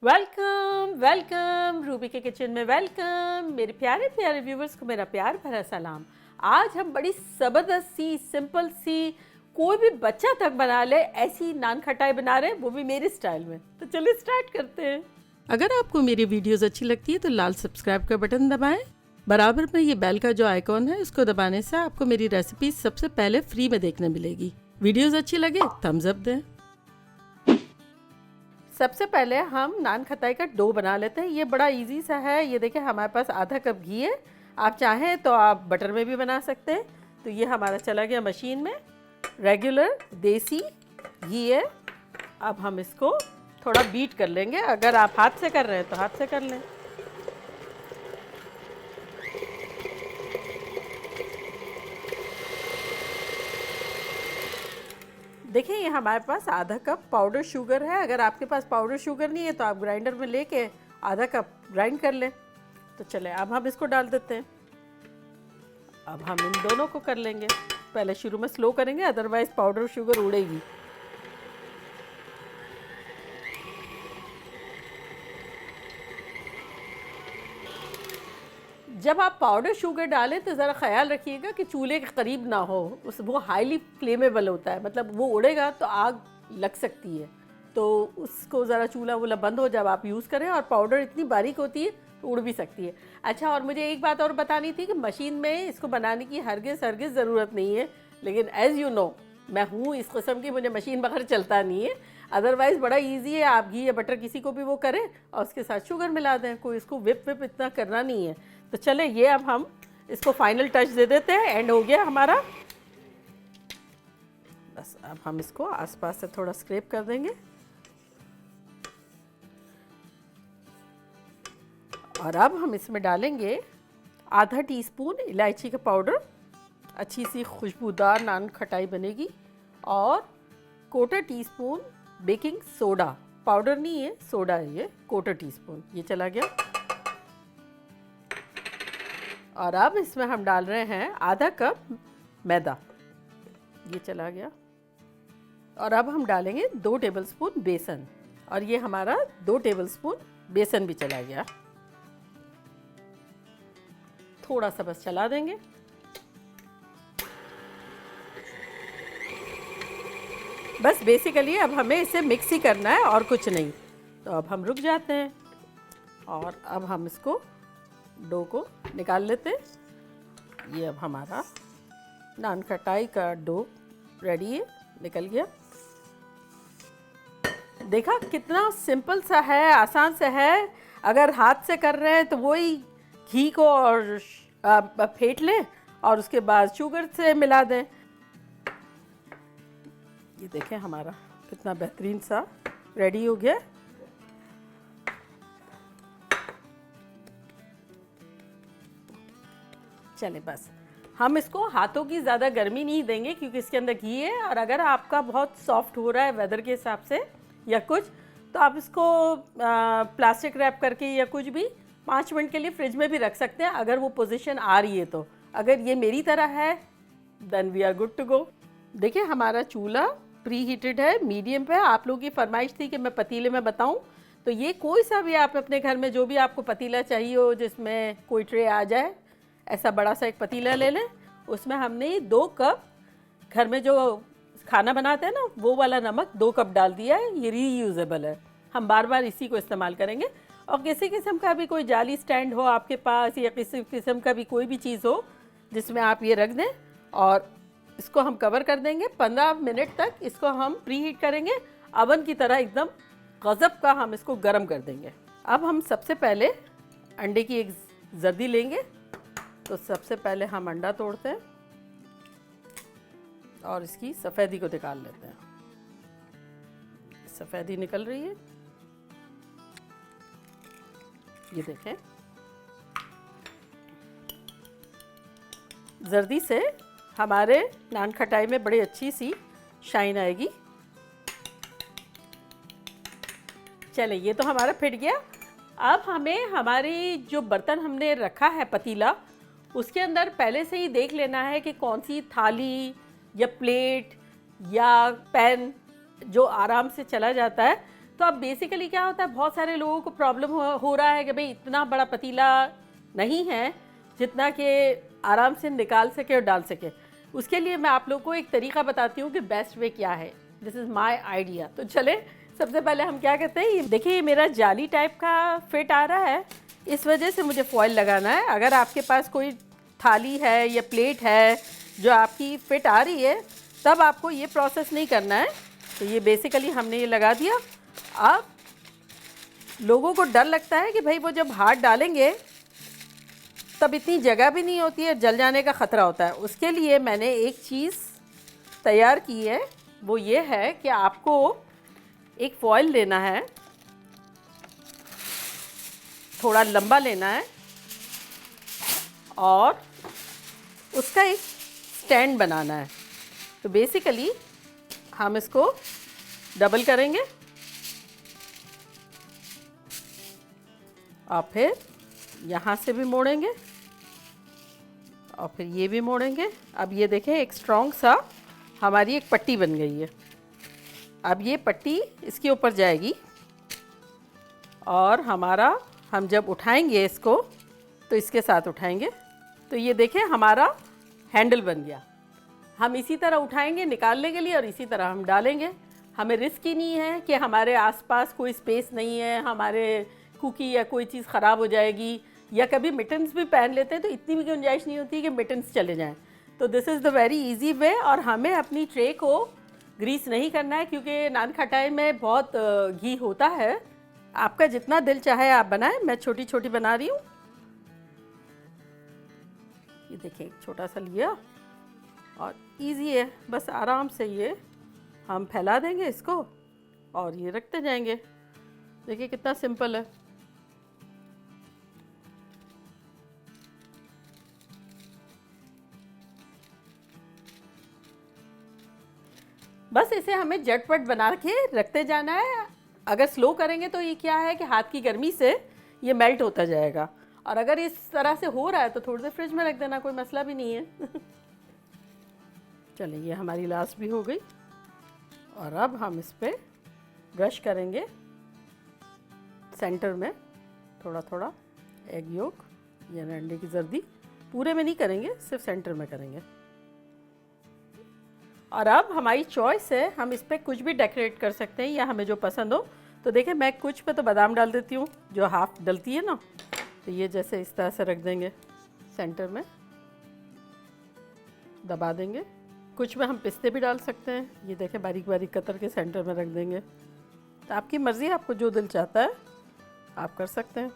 Welcome welcome Ruby के kitchen में welcome. मेरे प्यारे प्यारे व्यूवर्स को मेरा प्यार भरा सलाम। आज हम बड़ी ज़बरदस्त सी सिंपल सी कोई भी बच्चा तक बना ले ऐसी नान खटाई बना रहे हैं, वो भी मेरे स्टाइल में। तो चलिए स्टार्ट करते हैं। अगर आपको मेरी वीडियोस अच्छी लगती है तो लाल सब्सक्राइब का बटन दबाएं। बराबर में ये बेल का जो आइकॉन है उसको दबाने से आपको मेरी रेसिपी सबसे पहले फ्री में देखने मिलेगी। वीडियोस अच्छी लगे थम्स अप दें। सबसे पहले हम नान खटाई का डो बना लेते हैं। ये बड़ा इजी सा है। ये देखिए हमारे पास आधा कप घी है। आप चाहें तो आप बटर में भी बना सकते हैं। तो ये हमारा चला गया मशीन में। रेगुलर देसी घी है। अब हम इसको थोड़ा बीट कर लेंगे। अगर आप हाथ से कर रहे हैं तो हाथ से कर लें। देखिए ये हमारे पास आधा कप पाउडर शुगर है। अगर आपके पास पाउडर शुगर नहीं है तो आप ग्राइंडर में लेके आधा कप ग्राइंड कर लें। तो चले अब हम इसको डाल देते हैं। अब हम इन दोनों को कर लेंगे। पहले शुरू में स्लो करेंगे, अदरवाइज पाउडर शुगर उड़ेगी। जब आप पाउडर शुगर डालें तो ज़रा ख्याल रखिएगा कि चूल्हे के करीब ना हो। वो हाईली फ्लेमेबल होता है, मतलब वो उड़ेगा तो आग लग सकती है। तो उसको ज़रा चूल्हा वूल्हा बंद हो जब आप यूज़ करें। और पाउडर इतनी बारीक होती है तो उड़ भी सकती है। अच्छा, और मुझे एक बात और बतानी थी कि मशीन में इसको बनाने की हरगिज़ ज़रूरत नहीं है। लेकिन एज़ यू नो मैं हूँ इस किस्म की, मुझे मशीन बगैर चलता नहीं है। अदरवाइज़ बड़ा इजी है। आप घी या बटर किसी को भी वो करें और उसके साथ शुगर मिला दें। कोई इसको विप इतना करना नहीं है। तो चले ये अब हम इसको फाइनल टच दे देते हैं। एंड हो गया हमारा। बस अब हम इसको आसपास से थोड़ा स्क्रैप कर देंगे। और अब हम इसमें डालेंगे आधा टीस्पून इलायची का पाउडर। अच्छी सी खुशबूदार नान खटाई बनेगी। और quarter teaspoon baking soda, powder नहीं है सोडा है ये, क्वार्टर टीस्पून। ये चला गया। और अब इसमें हम डाल रहे हैं आधा कप मैदा। ये चला गया। और अब हम डालेंगे 2 टेबलस्पून बेसन। और ये हमारा 2 टेबलस्पून बेसन भी चला गया। थोड़ा सा बस चला देंगे। बस बेसिकली अब हमें इसे मिक्स ही करना है और कुछ नहीं। तो अब हम रुक जाते हैं और अब हम इसको डो को निकाल लेते हैं। ये अब हमारा नान खटाई का डो रेडी है, निकल गया। देखा कितना सिंपल सा है, आसान सा है। अगर हाथ से कर रहे हैं तो वही घी को और फेंट लें और उसके बाद शुगर से मिला दें। ये देखें हमारा कितना बेहतरीन सा रेडी हो गया। चले बस हम इसको हाथों की ज़्यादा गर्मी नहीं देंगे क्योंकि इसके अंदर घी है। और अगर आपका बहुत सॉफ्ट हो रहा है वेदर के हिसाब से या कुछ, तो आप इसको प्लास्टिक रैप करके या कुछ भी 5 मिनट के लिए फ्रिज में भी रख सकते हैं अगर वो पोजीशन आ रही है। तो अगर ये मेरी तरह है then we are good to go. देखिए हमारा चूल्हा प्री हीटेड है, मीडियम पे। आप लोगों की फरमाइश थी कि मैं पतीले में बताऊं, तो ये कोई सा भी आप अपने घर में जो भी आपको पतीला चाहिए हो जिसमें कोई ट्रे आ जाए, ऐसा बड़ा सा एक पतीला ले लें। उसमें हमने 2 कप घर में जो खाना बनाते हैं ना वो वाला नमक 2 कप डाल दिया है। ये रीयूजेबल है, हम बार बार इसी को इस्तेमाल करेंगे। और किसी किस्म का भी कोई जाली स्टैंड हो आपके पास या किसी किस्म का भी कोई भी चीज़ हो जिसमें आप ये रख दें। और इसको हम कवर कर देंगे। 15 मिनट तक इसको हम प्री हीट करेंगे। अवन की तरह एकदम गज़ब का हम इसको गर्म कर देंगे। अब हम सबसे पहले अंडे की एक जर्दी लेंगे। तो सबसे पहले हम अंडा तोड़ते हैं और इसकी सफ़ेदी को निकाल लेते हैं। सफ़ेदी निकल रही है, ये देखें। जर्दी से हमारे नान खटाई में बड़ी अच्छी सी शाइन आएगी। चले ये तो हमारा फिट गया। अब हमें हमारी जो बर्तन हमने रखा है पतीला, उसके अंदर पहले से ही देख लेना है कि कौन सी थाली या प्लेट या पैन जो आराम से चला जाता है तो अब बेसिकली क्या होता है, बहुत सारे लोगों को प्रॉब्लम हो रहा है कि भाई इतना बड़ा पतीला नहीं है जितना कि आराम से निकाल सके और डाल सके। उसके लिए मैं आप लोगों को एक तरीका बताती हूँ कि बेस्ट वे क्या है। This is my idea. तो चले सबसे पहले हम क्या करते हैं, ये देखिए ये मेरा जाली टाइप का फिट आ रहा है, इस वजह से मुझे फॉयल लगाना है। अगर आपके पास कोई थाली है या प्लेट है जो आपकी फिट आ रही है, तब आपको ये प्रोसेस नहीं करना है। तो ये बेसिकली हमने ये लगा दिया। अब लोगों को डर लगता है कि भाई वो जब हाथ डालेंगे तब इतनी जगह भी नहीं होती है, जल जाने का ख़तरा होता है। उसके लिए मैंने एक चीज़ तैयार की है, वो ये है कि आपको एक फॉयल लेना है, थोड़ा लंबा लेना है और उसका एक स्टैंड बनाना है। तो बेसिकली हम इसको डबल करेंगे और फिर यहाँ से भी मोड़ेंगे और फिर ये भी मोड़ेंगे। अब ये देखें एक स्ट्रॉन्ग सा हमारी एक पट्टी बन गई है। अब ये पट्टी इसके ऊपर जाएगी और हम जब उठाएंगे इसको तो इसके साथ उठाएंगे तो ये देखें हमारा हैंडल बन गया। हम इसी तरह उठाएंगे निकालने के लिए और इसी तरह हम डालेंगे। हमें रिस्क ही नहीं है कि हमारे आसपास कोई स्पेस नहीं है, हमारे कुकी या कोई चीज़ ख़राब हो जाएगी, या कभी मिटन्स भी पहन लेते हैं तो इतनी भी गुंजाइश नहीं होती कि मिटन्स चले जाएं। तो this is the very easy way. और हमें अपनी ट्रे को ग्रीस नहीं करना है क्योंकि नान खटाई में बहुत घी होता है। आपका जितना दिल चाहे आप बनाएं, मैं छोटी छोटी बना रही हूँ। ये देखिए एक छोटा सा लिया और इजी है, बस आराम से ये हम फैला देंगे इसको और ये रखते जाएंगे। देखिए कितना सिंपल है। बस इसे हमें झटपट बना के रखते जाना है। अगर स्लो करेंगे तो ये क्या है कि हाथ की गर्मी से ये मेल्ट होता जाएगा, और अगर इस तरह से हो रहा है तो थोड़ी देर फ्रिज में रख देना, कोई मसला भी नहीं है। चलिए ये हमारी लास्ट भी हो गई और अब हम इस पर ब्रश करेंगे सेंटर में थोड़ा थोड़ा एग योक या अंडे की जर्दी, पूरे में नहीं करेंगे, सिर्फ सेंटर में करेंगे। और अब हमारी चॉइस है, हम इस पर कुछ भी डेकोरेट कर सकते हैं या हमें जो पसंद हो। तो देखें मैं कुछ पे तो बादाम डाल देती हूँ जो हाफ डलती है ना, तो ये जैसे इस तरह से रख देंगे सेंटर में, दबा देंगे। कुछ में हम पिस्ते भी डाल सकते हैं, ये देखें बारीक बारीक कतर के सेंटर में रख देंगे। तो आपकी मर्ज़ी है, आपको जो दिल चाहता है आप कर सकते हैं।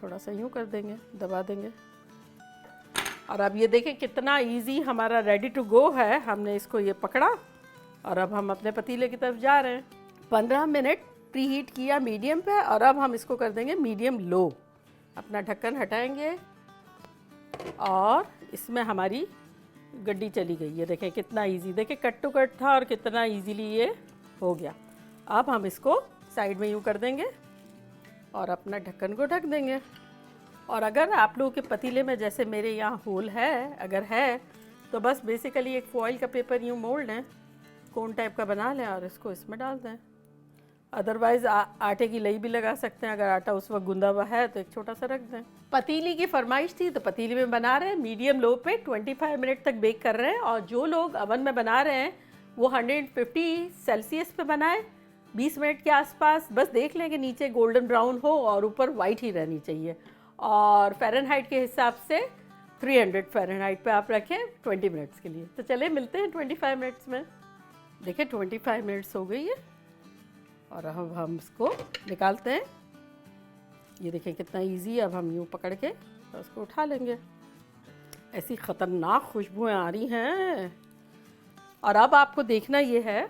थोड़ा सा यूँ कर देंगे, दबा देंगे। और अब ये देखें कितना इजी हमारा रेडी टू गो है। हमने इसको ये पकड़ा और अब हम अपने पतीले की तरफ जा रहे हैं। 15 मिनट प्री हीट किया मीडियम पे और अब हम इसको कर देंगे मीडियम लो। अपना ढक्कन हटाएंगे और इसमें हमारी गड्डी चली गई। ये देखें कितना इजी, देखें कट टू कट था और कितना इजीली ये हो गया। अब हम इसको साइड में यूँ कर देंगे और अपना ढक्कन को ढक देंगे। और अगर आप लोगों के पतीले में जैसे मेरे यहाँ होल है, अगर है तो बस बेसिकली एक फॉइल का पेपर यूँ मोड़ लें, कोन टाइप का बना लें और इसको इसमें डाल दें। अदरवाइज़ आटे की लई भी लगा सकते हैं, अगर आटा उस वक्त गूंदा हुआ है तो एक छोटा सा रख दें। पतीली की फरमाइश थी तो पतीली में बना रहे हैं, मीडियम लो पे 25 मिनट तक बेक कर रहे हैं। और जो लोग अवन में बना रहे हैं वो 150 सेल्सियस पे बनाएं 20 मिनट के आसपास। बस देख लें कि नीचे गोल्डन ब्राउन हो और ऊपर वाइट ही रहनी चाहिए। और फ़ारेनहाइट के हिसाब से 300 फ़ारेनहाइट पे आप रखें 20 मिनट्स के लिए। तो चले मिलते हैं 25 मिनट्स में। देखिए 25 मिनट्स हो गई है और अब हम इसको निकालते हैं। ये देखिए कितना इजी। अब हम यूँ पकड़ के और उसको उठा लेंगे। ऐसी ख़तरनाक खुशबुएं आ रही हैं। और अब आपको देखना ये है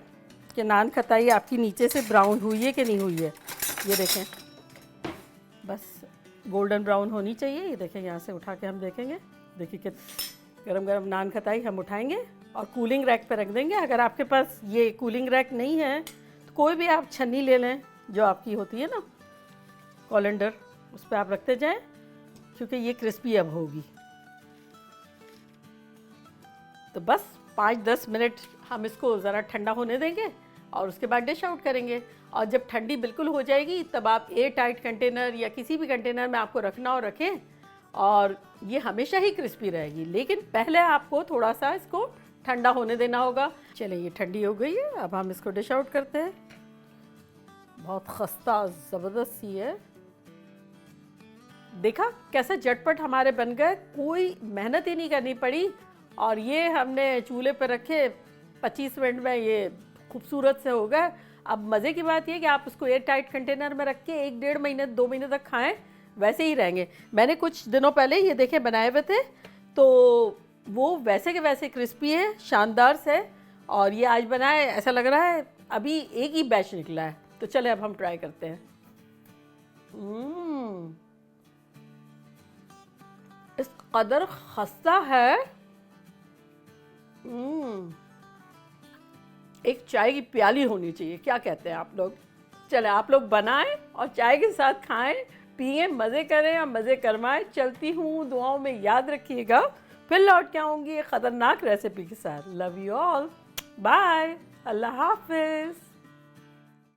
कि नान खताई आपकी नीचे से ब्राउन हुई है कि नहीं हुई है। ये देखें बस गोल्डन ब्राउन होनी चाहिए। ये देखें यहाँ से उठा के हम देखेंगे। देखिए कि गरम गरम नान खताई हम उठाएंगे और कूलिंग रैक पे रख देंगे। अगर आपके पास ये कूलिंग रैक नहीं है तो कोई भी आप छन्नी ले लें जो आपकी होती है ना कॉलेंडर, उस पर आप रखते जाएं क्योंकि ये क्रिस्पी अब होगी। तो बस 5-10 मिनट हम इसको ज़रा ठंडा होने देंगे और उसके बाद डिश आउट करेंगे। और जब ठंडी बिल्कुल हो जाएगी तब आप एयर टाइट कंटेनर या किसी भी कंटेनर में आपको रखना हो रखें, और ये हमेशा ही क्रिस्पी रहेगी। लेकिन पहले आपको थोड़ा सा इसको ठंडा होने देना होगा। चलिए ये ठंडी हो गई है, अब हम इसको डिश आउट करते हैं। बहुत खस्ता ज़बरदस्त सी है। देखा कैसे झटपट हमारे बन गए, कोई मेहनत ही नहीं करनी पड़ी। और ये हमने चूल्हे पर रखे, 25 मिनट में ये खूबसूरत से हो गए। अब मज़े की बात ये कि आप उसको एयर टाइट कंटेनर में रख के 1-1.5 महीने 2 महीने तक खाएं, वैसे ही रहेंगे। मैंने कुछ दिनों पहले ये देखे बनाए हुए थे, तो वो वैसे के वैसे क्रिस्पी है, शानदार से। और ये आज बनाए, ऐसा लग रहा है अभी एक ही बैच निकला है। तो चले अब हम ट्राई करते हैं। इस कदर खस्ता है, एक चाय की प्याली होनी चाहिए। क्या कहते हैं आप लोग? चले आप लोग बनाएं और चाय के साथ खाएं, पिए, मज़े करें और मज़े करवाएं। चलती हूँ, दुआओं में याद रखिएगा। फिर लौट के आऊँगी एक ख़तरनाक रेसिपी के साथ। लव यू ऑल, बाय, अल्लाह हाफिज़।